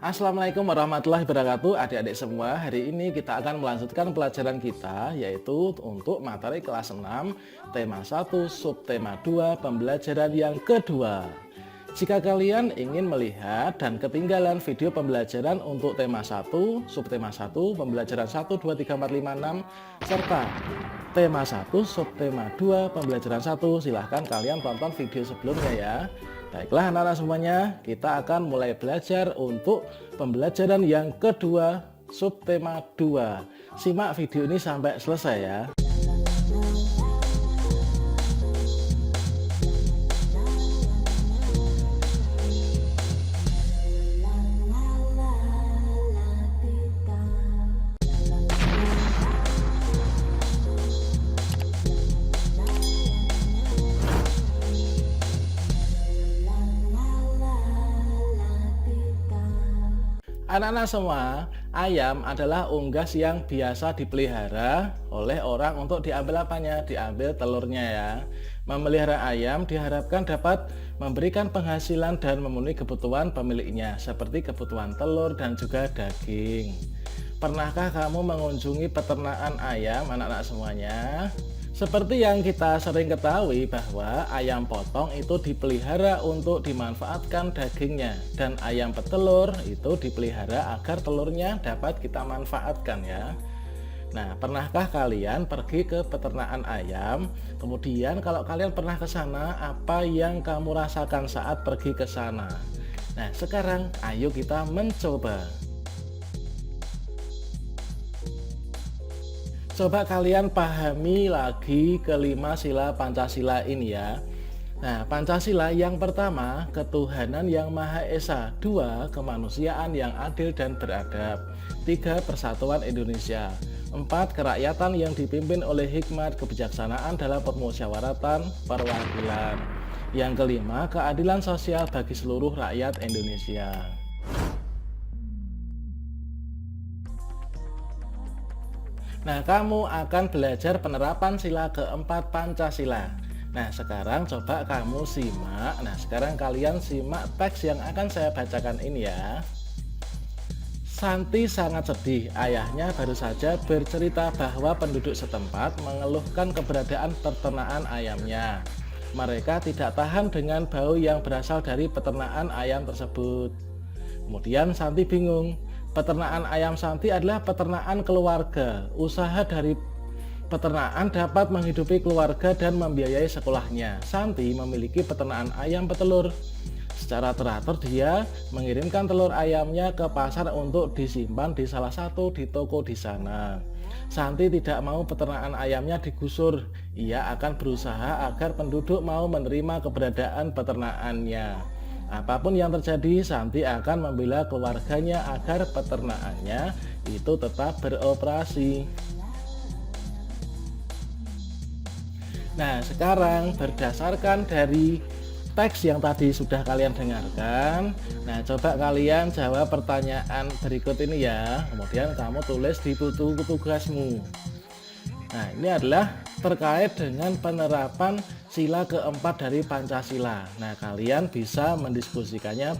Assalamualaikum warahmatullahi wabarakatuh. Adik-adik semua, hari ini kita akan melanjutkan pelajaran kita, yaitu untuk materi kelas 6 tema 1 subtema 2 pembelajaran yang kedua. Jika kalian ingin melihat dan ketinggalan video pembelajaran untuk tema 1, subtema 1, pembelajaran 1, 2, 3, 4, 5, 6 serta tema 1, subtema 2, pembelajaran 1, silahkan kalian tonton video sebelumnya ya. Baiklah anak-anak semuanya, kita akan mulai belajar untuk pembelajaran yang kedua subtema 2. Simak video ini sampai selesai ya. Anak-anak semua, ayam adalah unggas yang biasa dipelihara oleh orang untuk diambil apanya? Diambil telurnya ya. Memelihara ayam diharapkan dapat memberikan penghasilan dan memenuhi kebutuhan pemiliknya, seperti kebutuhan telur dan juga daging. Pernahkah kamu mengunjungi peternakan ayam, anak-anak semuanya? Seperti yang kita sering ketahui bahwa ayam potong itu dipelihara untuk dimanfaatkan dagingnya, dan ayam petelur itu dipelihara agar telurnya dapat kita manfaatkan ya. Nah, pernahkah kalian pergi ke peternakan ayam? Kemudian kalau kalian pernah ke sana, apa yang kamu rasakan saat pergi ke sana? Nah, sekarang ayo kita mencoba. Coba kalian pahami lagi kelima sila Pancasila ini ya. Nah, Pancasila yang pertama, ketuhanan yang Maha Esa. 2, kemanusiaan yang adil dan beradab. 3, persatuan Indonesia. 4, kerakyatan yang dipimpin oleh hikmat kebijaksanaan dalam permusyawaratan perwakilan. Yang kelima, keadilan sosial bagi seluruh rakyat Indonesia. Nah, kamu akan belajar penerapan sila keempat Pancasila. Nah, sekarang coba kamu simak. Nah, sekarang kalian simak teks yang akan saya bacakan ini ya. Santi sangat sedih. Ayahnya baru saja bercerita bahwa penduduk setempat mengeluhkan keberadaan peternakan ayamnya. Mereka tidak tahan dengan bau yang berasal dari peternakan ayam tersebut. Kemudian Santi bingung. Peternakan ayam Santi adalah peternakan keluarga. Usaha dari peternakan dapat menghidupi keluarga dan membiayai sekolahnya. Santi memiliki peternakan ayam petelur. Secara teratur dia mengirimkan telur ayamnya ke pasar untuk disimpan di salah satu di toko di sana. Santi tidak mau peternakan ayamnya digusur. Ia akan berusaha agar penduduk mau menerima keberadaan peternakannya. Apapun yang terjadi, Santi akan membela keluarganya agar peternakannya itu tetap beroperasi. Nah, sekarang berdasarkan dari teks yang tadi sudah kalian dengarkan, nah coba kalian jawab pertanyaan berikut ini ya. Kemudian kamu tulis di buku tugasmu. Nah, ini adalah terkait dengan penerapan sila keempat dari Pancasila. Nah, kalian bisa mendiskusikannya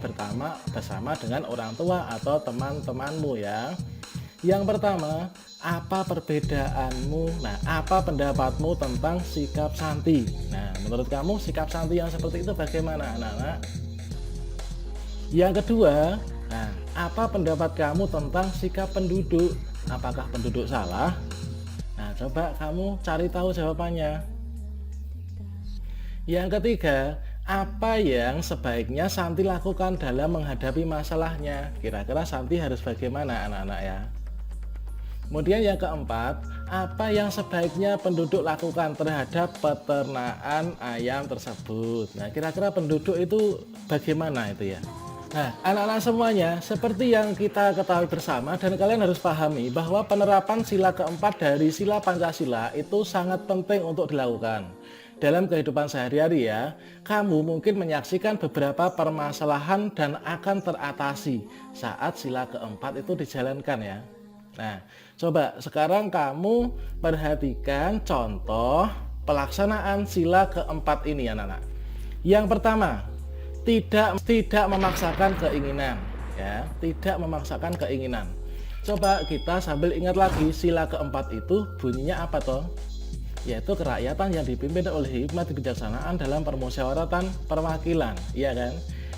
bersama dengan orang tua atau teman-temanmu ya. Yang pertama, apa perbedaanmu? Nah, apa pendapatmu tentang sikap Santi? Nah, menurut kamu sikap Santi yang seperti itu bagaimana, anak-anak? Yang kedua, nah, apa pendapat kamu tentang sikap penduduk? Apakah penduduk salah? Nah, coba kamu cari tahu jawabannya. Yang ketiga, apa yang sebaiknya Santi lakukan dalam menghadapi masalahnya? Kira-kira Santi harus bagaimana, anak-anak ya? Kemudian yang keempat, apa yang sebaiknya penduduk lakukan terhadap peternakan ayam tersebut? Nah, kira-kira penduduk itu bagaimana itu ya? Nah, anak-anak semuanya, seperti yang kita ketahui bersama dan kalian harus pahami bahwa penerapan sila keempat dari sila Pancasila itu sangat penting untuk dilakukan. Dalam kehidupan sehari-hari ya, kamu mungkin menyaksikan beberapa permasalahan dan akan teratasi saat sila keempat itu dijalankan ya. Nah, coba sekarang kamu perhatikan contoh pelaksanaan sila keempat ini anak-anak. Yang pertama, tidak memaksakan keinginan. ya, tidak memaksakan keinginan. Coba kita sambil ingat lagi, sila keempat itu bunyinya apa toh? Yaitu kerakyatan yang dipimpin oleh hikmat kebijaksanaan dalam permusyawaratan perwakilan, iya kan?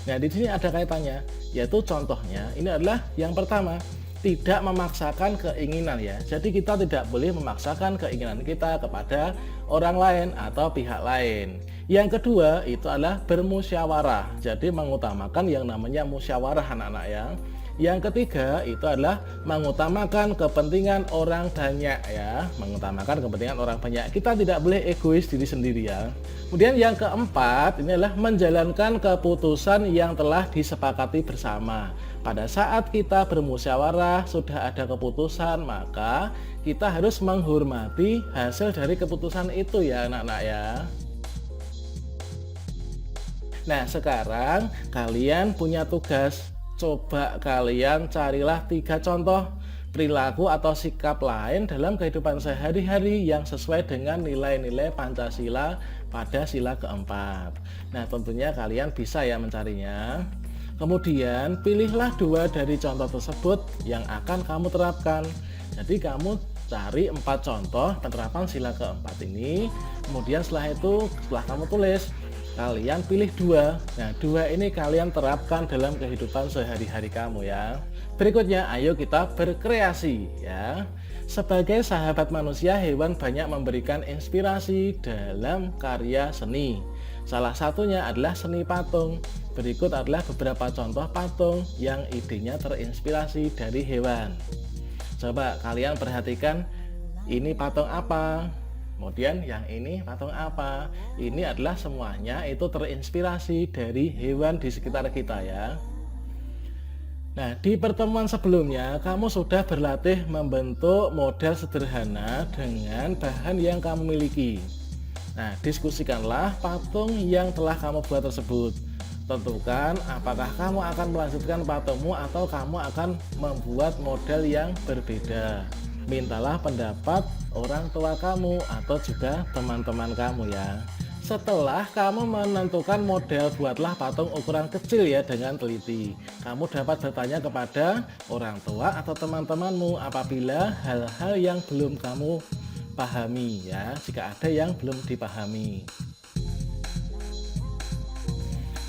Nah, di sini ada kaitannya, yaitu contohnya ini adalah yang pertama, tidak memaksakan keinginan ya. Jadi kita tidak boleh memaksakan keinginan kita kepada orang lain atau pihak lain. Yang kedua itu adalah bermusyawarah. Jadi mengutamakan yang namanya musyawarah anak-anak ya. Yang ketiga itu adalah mengutamakan kepentingan orang banyak ya, mengutamakan kepentingan orang banyak. Kita tidak boleh egois diri sendiri ya. Kemudian yang keempat ini adalah menjalankan keputusan yang telah disepakati bersama. Pada saat kita bermusyawarah sudah ada keputusan, maka kita harus menghormati hasil dari keputusan itu ya anak-anak ya. Nah, sekarang kalian punya tugas. Coba kalian carilah 3 contoh perilaku atau sikap lain dalam kehidupan sehari-hari yang sesuai dengan nilai-nilai Pancasila pada sila keempat. Nah, tentunya kalian bisa ya mencarinya. Kemudian pilihlah 2 dari contoh tersebut yang akan kamu terapkan. Jadi kamu cari 4 contoh penerapan sila keempat ini. Kemudian setelah itu, setelah kamu tulis, kalian pilih 2. Nah, 2 ini kalian terapkan dalam kehidupan sehari-hari kamu ya. Berikutnya, ayo kita berkreasi ya. Sebagai sahabat manusia, hewan banyak memberikan inspirasi dalam karya seni. Salah satunya adalah seni patung. Berikut adalah beberapa contoh patung yang idenya terinspirasi dari hewan. Coba kalian perhatikan, ini patung apa? Kemudian yang ini patung apa? Ini adalah semuanya itu terinspirasi dari hewan di sekitar kita ya. Nah, di pertemuan sebelumnya kamu sudah berlatih membentuk model sederhana dengan bahan yang kamu miliki. Nah, diskusikanlah patung yang telah kamu buat tersebut. Tentukan apakah kamu akan melanjutkan patungmu atau kamu akan membuat model yang berbeda. Mintalah pendapat orang tua kamu atau juga teman-teman kamu ya. Setelah kamu menentukan model, buatlah patung ukuran kecil ya dengan teliti. Kamu dapat bertanya kepada orang tua atau teman-temanmu apabila hal-hal yang belum kamu pahami ya, jika ada yang belum dipahami.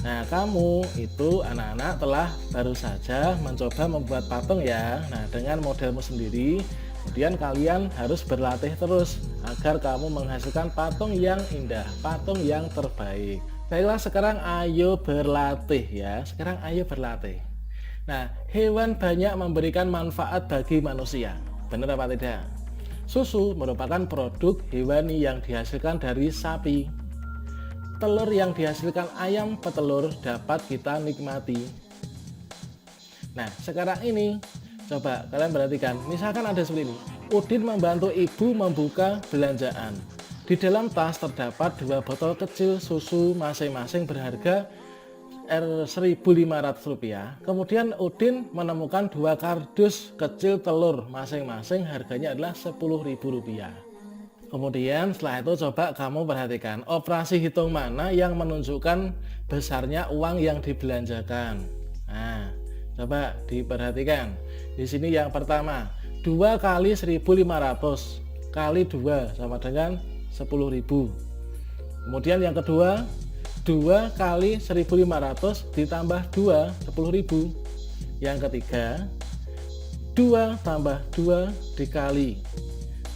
Nah, kamu itu anak-anak telah baru saja mencoba membuat patung ya. Nah, dengan modelmu sendiri. Kemudian kalian harus berlatih terus agar kamu menghasilkan patung yang indah, patung yang terbaik. Baiklah, sekarang ayo berlatih ya. Sekarang ayo berlatih. Nah, hewan banyak memberikan manfaat bagi manusia. Benar apa tidak? Susu merupakan produk hewani yang dihasilkan dari sapi. Telur yang dihasilkan ayam petelur dapat kita nikmati. Nah, sekarang ini coba kalian perhatikan, misalkan ada seperti ini. Udin membantu ibu membuka belanjaan. Di dalam tas terdapat 2 botol kecil susu masing-masing berharga Rp1.500. Kemudian Udin menemukan 2 kardus kecil telur masing-masing harganya adalah Rp10.000. Kemudian setelah itu coba kamu perhatikan operasi hitung mana yang menunjukkan besarnya uang yang dibelanjakan. Nah, coba diperhatikan. Di sini yang pertama, 2 kali 1.500 kali 2 sama dengan 10.000. Kemudian yang kedua, 2 kali 1.500 ditambah 2, 10.000. Yang ketiga, 2 tambah 2 dikali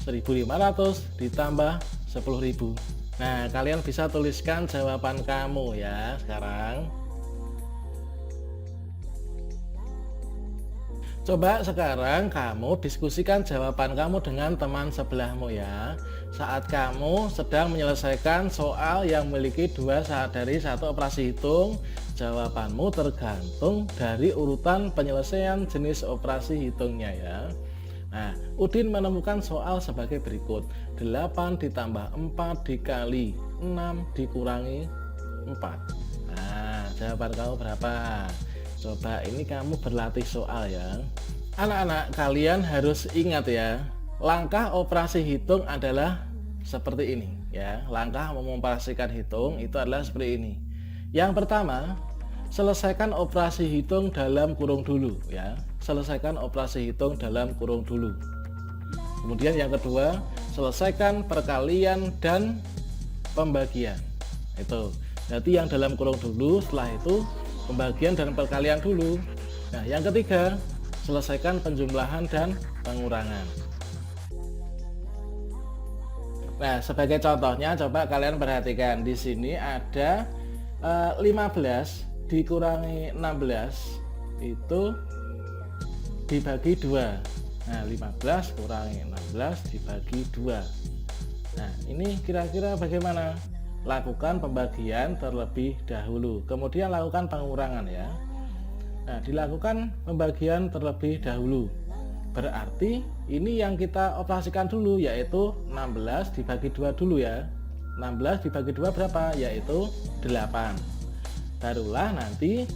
1.500 ditambah 10.000. Nah, kalian bisa tuliskan jawaban kamu ya sekarang. Coba sekarang kamu diskusikan jawaban kamu dengan teman sebelahmu ya. Saat kamu sedang menyelesaikan soal yang memiliki 2 dari 1 operasi hitung, jawabanmu tergantung dari urutan penyelesaian jenis operasi hitungnya ya. Nah, Udin menemukan soal sebagai berikut. 8 ditambah 4 dikali 6 dikurangi 4. Nah, jawaban kamu berapa? Coba ini kamu berlatih soal ya. Anak-anak, kalian harus ingat ya, langkah operasi hitung adalah seperti ini ya. Langkah mengoperasikan hitung itu adalah seperti ini. Yang pertama, selesaikan operasi hitung dalam kurung dulu ya. Selesaikan operasi hitung dalam kurung dulu. Kemudian yang kedua, selesaikan perkalian dan pembagian. Itu. Berarti yang dalam kurung dulu, setelah itu pembagian dan perkalian dulu. Nah, yang ketiga, selesaikan penjumlahan dan pengurangan. Nah, sebagai contohnya coba kalian perhatikan di sini ada 15 dikurangi 16 itu dibagi 2. Nah, 15 kurangi 16 dibagi 2. Nah, ini kira-kira bagaimana? Lakukan pembagian terlebih dahulu, kemudian lakukan pengurangan ya. Nah, dilakukan pembagian terlebih dahulu. Berarti ini yang kita operasikan dulu, yaitu 16 dibagi 2 dulu ya. 16 dibagi 2 berapa? Yaitu 8. Barulah nanti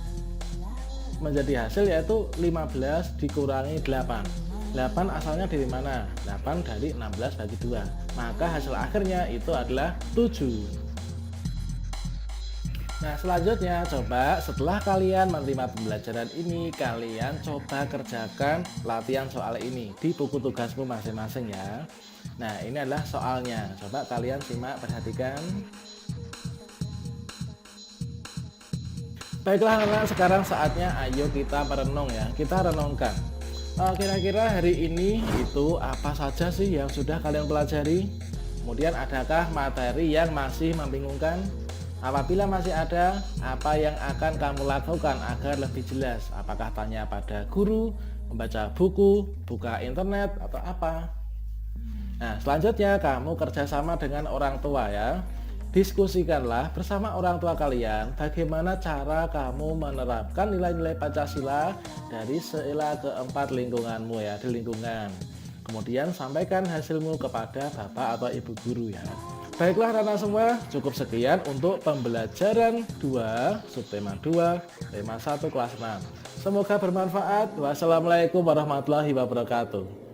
menjadi hasil yaitu 15 dikurangi 8. 8 asalnya dari mana? 8 dari 16 bagi 2. Maka hasil akhirnya itu adalah 7. Nah, selanjutnya coba setelah kalian menerima pembelajaran ini, kalian coba kerjakan latihan soal ini di buku tugasmu masing-masing ya. Nah, ini adalah soalnya. Coba kalian simak, perhatikan. Baiklah anak-anak, sekarang saatnya ayo kita merenung ya. Kita renungkan. Kira-kira hari ini itu apa saja sih yang sudah kalian pelajari? Kemudian adakah materi yang masih membingungkan? Apabila masih ada, apa yang akan kamu lakukan agar lebih jelas? Apakah tanya pada guru, membaca buku, buka internet, atau apa? Nah, selanjutnya kamu kerjasama dengan orang tua ya. Diskusikanlah bersama orang tua kalian bagaimana cara kamu menerapkan nilai-nilai Pancasila dari sela keempat lingkunganmu ya, di lingkungan. Kemudian sampaikan hasilmu kepada bapak atau ibu guru ya. Baiklah anak-anak semua, cukup sekian untuk pembelajaran 2, subtema 2, tema 1 kelas 6. Semoga bermanfaat. Wassalamualaikum warahmatullahi wabarakatuh.